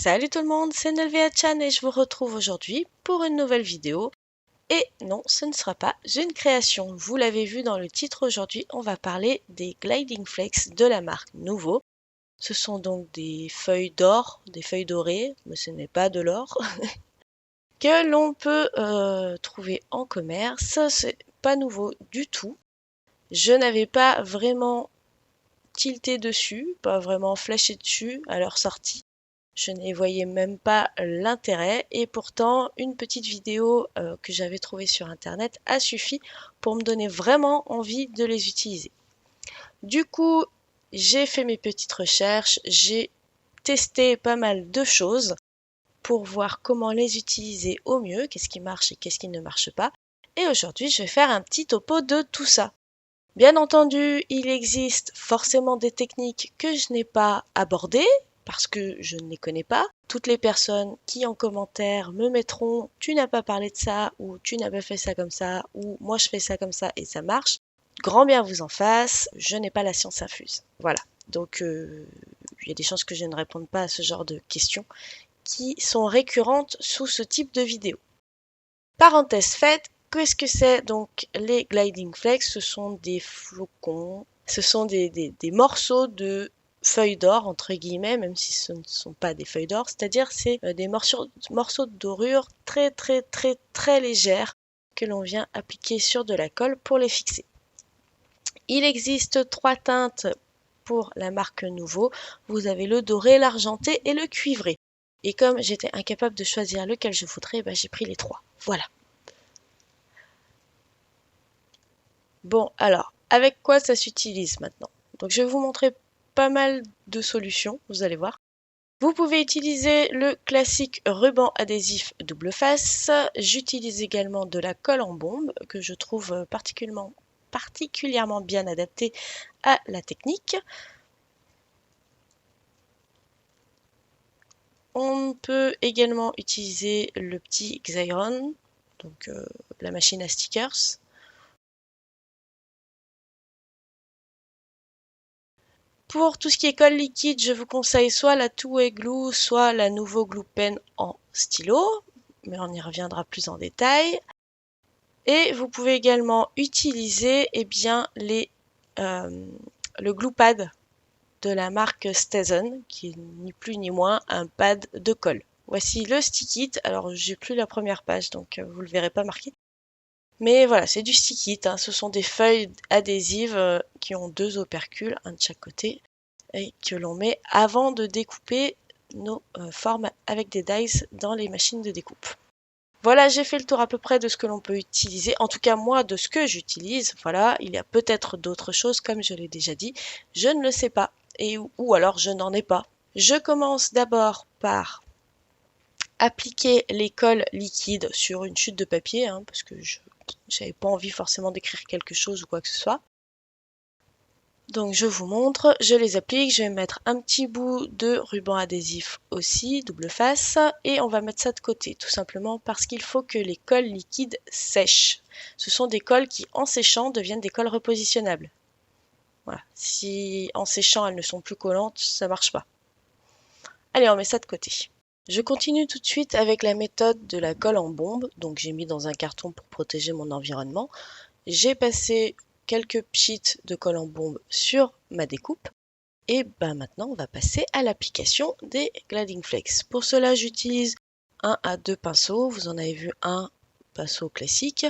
Salut tout le monde, c'est Nelvia-chan et je vous retrouve aujourd'hui pour une nouvelle vidéo. Et non, ce ne sera pas une création. Vous l'avez vu dans le titre, aujourd'hui on va parler des Gliding Flakes de la marque Nuvo. Ce sont donc des feuilles d'or, des feuilles dorées, mais ce n'est pas de l'or, que l'on peut trouver en commerce. C'est pas nouveau du tout. Je n'avais pas vraiment tilté dessus, pas vraiment flashé dessus à leur sortie. Je n'y voyais même pas l'intérêt et pourtant une petite vidéo que j'avais trouvée sur internet a suffi pour me donner vraiment envie de les utiliser. Du coup, j'ai fait mes petites recherches, j'ai testé pas mal de choses pour voir comment les utiliser au mieux, qu'est-ce qui marche et qu'est-ce qui ne marche pas. Et aujourd'hui, je vais faire un petit topo de tout ça. Bien entendu, il existe forcément des techniques que je n'ai pas abordées parce que je ne les connais pas. Toutes les personnes qui en commentaire me mettront « tu n'as pas parlé de ça » ou « tu n'as pas fait ça comme ça » ou « moi je fais ça comme ça et ça marche ». Grand bien vous en fasse, je n'ai pas la science infuse. Voilà, donc il y a des chances que je ne réponde pas à ce genre de questions qui sont récurrentes sous ce type de vidéo. Parenthèse faite, qu'est-ce que c'est donc les Gliding Flakes? Ce sont des flocons, ce sont des morceaux de feuilles d'or, entre guillemets, même si ce ne sont pas des feuilles d'or, c'est-à-dire c'est des morceaux de dorure très légères que l'on vient appliquer sur de la colle pour les fixer. Il existe 3 teintes pour la marque Nuvo. Vous avez le doré, l'argenté et le cuivré. Et comme j'étais incapable de choisir lequel je voudrais, j'ai pris les 3. Voilà. Bon, alors, avec quoi ça s'utilise maintenant? Donc, je vais vous montrer pas mal de solutions, vous allez voir. Vous pouvez utiliser le classique ruban adhésif double face. J'utilise également de la colle en bombe que je trouve particulièrement bien adaptée à la technique. On peut également utiliser le petit Xyron, donc la machine à stickers. Pour tout ce qui est colle liquide, je vous conseille soit la Two Way Glue, soit la Nuvo Glue Pen en stylo, mais on y reviendra plus en détail. Et vous pouvez également utiliser le glue pad de la marque Stazen, qui est ni plus ni moins un pad de colle. Voici le stick it. Alors j'ai plus la première page, donc vous le verrez pas marqué. Mais voilà, c'est du stick it, hein. Ce sont des feuilles adhésives qui ont 2 opercules, un de chaque côté, et que l'on met avant de découper nos formes avec des dies dans les machines de découpe. Voilà, j'ai fait le tour à peu près de ce que l'on peut utiliser, en tout cas moi de ce que j'utilise. Voilà, il y a peut-être d'autres choses, comme je l'ai déjà dit, je ne le sais pas, ou alors je n'en ai pas. Je commence d'abord par appliquer les colles liquides sur une chute de papier, parce que je n'avais pas envie forcément d'écrire quelque chose ou quoi que ce soit. Donc je vous montre, je les applique, je vais mettre un petit bout de ruban adhésif aussi, double face, et on va mettre ça de côté, tout simplement parce qu'il faut que les colles liquides sèchent. Ce sont des colles qui, en séchant, deviennent des colles repositionnables. Voilà. Si en séchant elles ne sont plus collantes, ça marche pas. Allez, on met ça de côté. Je continue tout de suite avec la méthode de la colle en bombe, donc j'ai mis dans un carton pour protéger mon environnement. J'ai passé quelques pchits de colle en bombe sur ma découpe. Et maintenant, on va passer à l'application des Gliding Flakes. Pour cela, j'utilise 1 à 2 pinceaux. Vous en avez vu un pinceau classique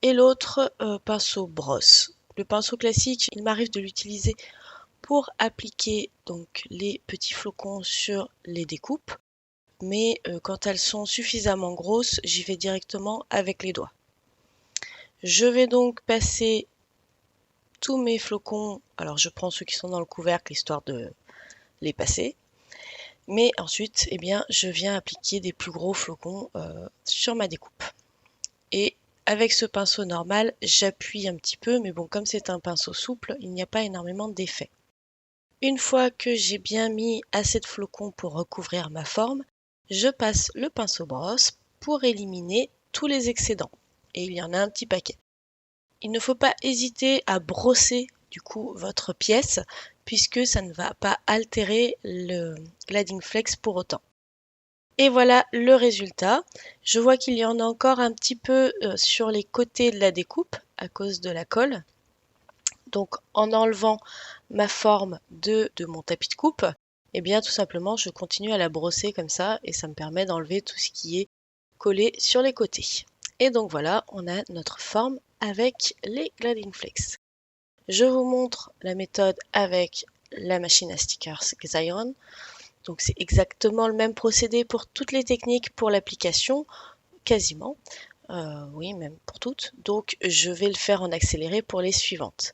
et l'autre pinceau brosse. Le pinceau classique, il m'arrive de l'utiliser pour appliquer donc les petits flocons sur les découpes. Mais quand elles sont suffisamment grosses, j'y vais directement avec les doigts. Je vais donc passer tous mes flocons, alors je prends ceux qui sont dans le couvercle histoire de les passer, mais ensuite je viens appliquer des plus gros flocons sur ma découpe. Et avec ce pinceau normal, j'appuie un petit peu, mais bon, comme c'est un pinceau souple, il n'y a pas énormément d'effet. Une fois que j'ai bien mis assez de flocons pour recouvrir ma forme, je passe le pinceau brosse pour éliminer tous les excédents. Et il y en a un petit paquet. Il ne faut pas hésiter à brosser du coup votre pièce puisque ça ne va pas altérer le Gliding Flakes pour autant. Et voilà le résultat. Je vois qu'il y en a encore un petit peu sur les côtés de la découpe à cause de la colle. Donc en enlevant ma forme de mon tapis de coupe, eh bien tout simplement je continue à la brosser comme ça et ça me permet d'enlever tout ce qui est collé sur les côtés. Et donc voilà, on a notre forme avec les Gliding Flex. Je vous montre la méthode avec la machine à stickers Xion. Donc c'est exactement le même procédé pour toutes les techniques pour l'application, quasiment. Oui, même pour toutes. Donc je vais le faire en accéléré pour les suivantes.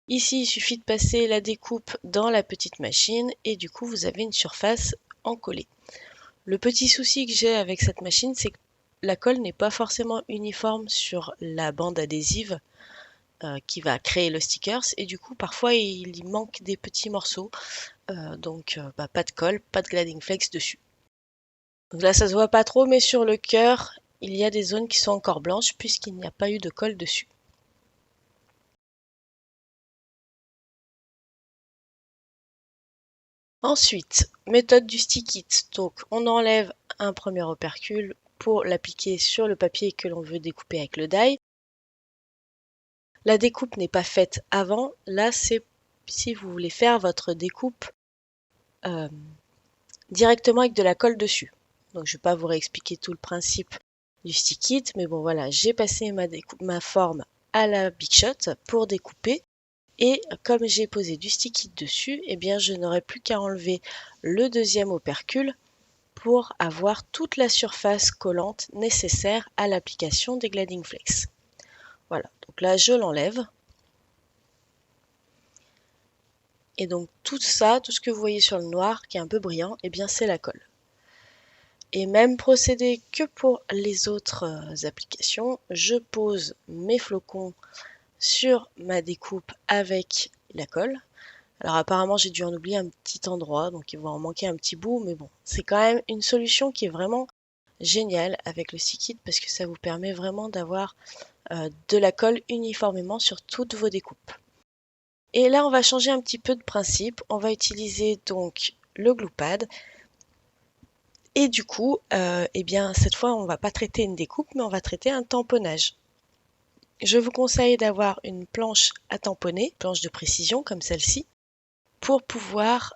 Ici, il suffit de passer la découpe dans la petite machine et du coup, vous avez une surface en collé. Le petit souci que j'ai avec cette machine, c'est que la colle n'est pas forcément uniforme sur la bande adhésive qui va créer le stickers et du coup, parfois, il y manque des petits morceaux. Donc, pas de colle, pas de Gliding Flex dessus. Donc là, ça se voit pas trop, mais sur le cœur, il y a des zones qui sont encore blanches puisqu'il n'y a pas eu de colle dessus. Ensuite, méthode du stick it. Donc, on enlève un premier opercule pour l'appliquer sur le papier que l'on veut découper avec le die. La découpe n'est pas faite avant. Là, c'est si vous voulez faire votre découpe directement avec de la colle dessus. Donc, je ne vais pas vous réexpliquer tout le principe du stick it, mais bon, voilà, j'ai passé ma forme à la Big Shot pour découper. Et comme j'ai posé du stick it dessus, eh bien, je n'aurai plus qu'à enlever le deuxième opercule pour avoir toute la surface collante nécessaire à l'application des Gliding Flex. Voilà, donc là je l'enlève. Et donc tout ça, tout ce que vous voyez sur le noir qui est un peu brillant, eh bien c'est la colle. Et même procédé que pour les autres applications, je pose mes flocons sur ma découpe avec la colle. Alors apparemment j'ai dû en oublier un petit endroit, donc il va en manquer un petit bout, mais bon, c'est quand même une solution qui est vraiment géniale avec le stick it parce que ça vous permet vraiment d'avoir de la colle uniformément sur toutes vos découpes. Et là on va changer un petit peu de principe, on va utiliser donc le glue pad et du coup eh bien cette fois on va pas traiter une découpe mais on va traiter un tamponnage. Je vous conseille d'avoir une planche à tamponner, planche de précision comme celle-ci, pour pouvoir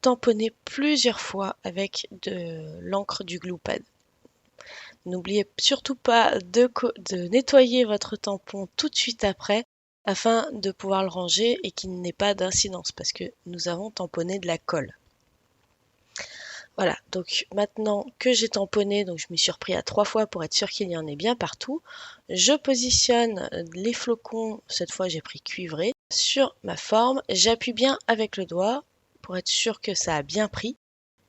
tamponner plusieurs fois avec de l'encre du glue pad. N'oubliez surtout pas de nettoyer votre tampon tout de suite après afin de pouvoir le ranger et qu'il n'ait pas d'incidence parce que nous avons tamponné de la colle. Voilà, donc maintenant que j'ai tamponné, donc je m'y suis repris à 3 fois pour être sûr qu'il y en ait bien partout, je positionne les flocons, cette fois j'ai pris cuivré, sur ma forme, j'appuie bien avec le doigt pour être sûr que ça a bien pris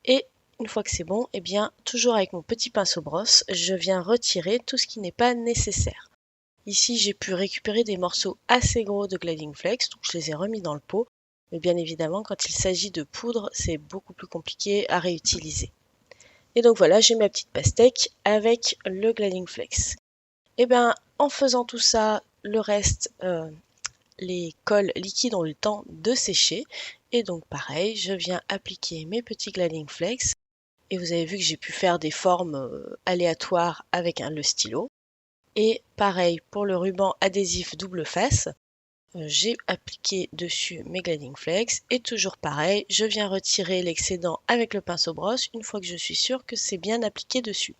et une fois que c'est bon, eh bien, toujours avec mon petit pinceau brosse, je viens retirer tout ce qui n'est pas nécessaire. Ici, j'ai pu récupérer des morceaux assez gros de Gliding Flex, donc je les ai remis dans le pot. Mais bien évidemment, quand il s'agit de poudre, c'est beaucoup plus compliqué à réutiliser. Et donc voilà, j'ai ma petite pastèque avec le Gliding Flex. Et bien, en faisant tout ça, le reste, les colles liquides ont eu le temps de sécher. Et donc pareil, je viens appliquer mes petits Gliding Flex. Et vous avez vu que j'ai pu faire des formes aléatoires avec le stylo. Et pareil pour le ruban adhésif double face, j'ai appliqué dessus mes Gliding Flex. Et toujours pareil, je viens retirer l'excédent avec le pinceau brosse une fois que je suis sûre que c'est bien appliqué dessus.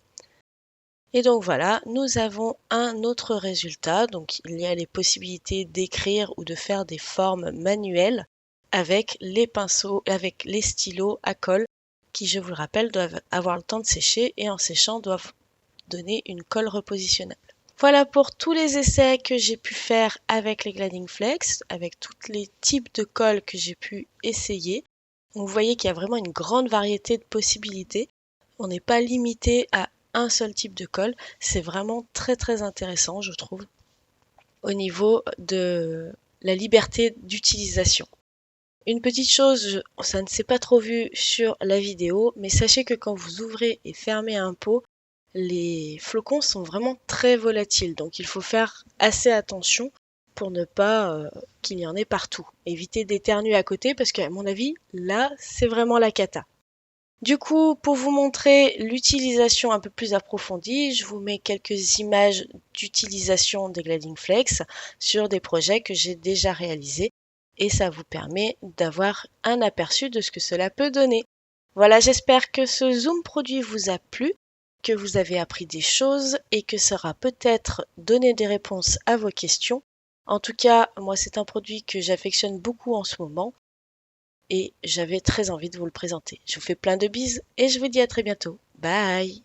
Et donc voilà, nous avons un autre résultat. Donc il y a les possibilités d'écrire ou de faire des formes manuelles avec les pinceaux, avec les stylos à colle qui, je vous le rappelle, doivent avoir le temps de sécher et en séchant doivent donner une colle repositionnable. Voilà pour tous les essais que j'ai pu faire avec les Gliding Flex, avec tous les types de colles que j'ai pu essayer. Vous voyez qu'il y a vraiment une grande variété de possibilités. On n'est pas limité à un seul type de colle. C'est vraiment très très intéressant, je trouve, au niveau de la liberté d'utilisation. Une petite chose, ça ne s'est pas trop vu sur la vidéo, mais sachez que quand vous ouvrez et fermez un pot, les flocons sont vraiment très volatiles. Donc il faut faire assez attention pour ne pas qu'il y en ait partout. Évitez d'éternuer à côté parce qu'à mon avis, là, c'est vraiment la cata. Du coup, pour vous montrer l'utilisation un peu plus approfondie, je vous mets quelques images d'utilisation des Gliding Flex sur des projets que j'ai déjà réalisés et ça vous permet d'avoir un aperçu de ce que cela peut donner. Voilà, j'espère que ce Zoom produit vous a plu, que vous avez appris des choses et que ça aura peut-être donné des réponses à vos questions. En tout cas, moi, c'est un produit que j'affectionne beaucoup en ce moment et j'avais très envie de vous le présenter. Je vous fais plein de bises et je vous dis à très bientôt. Bye!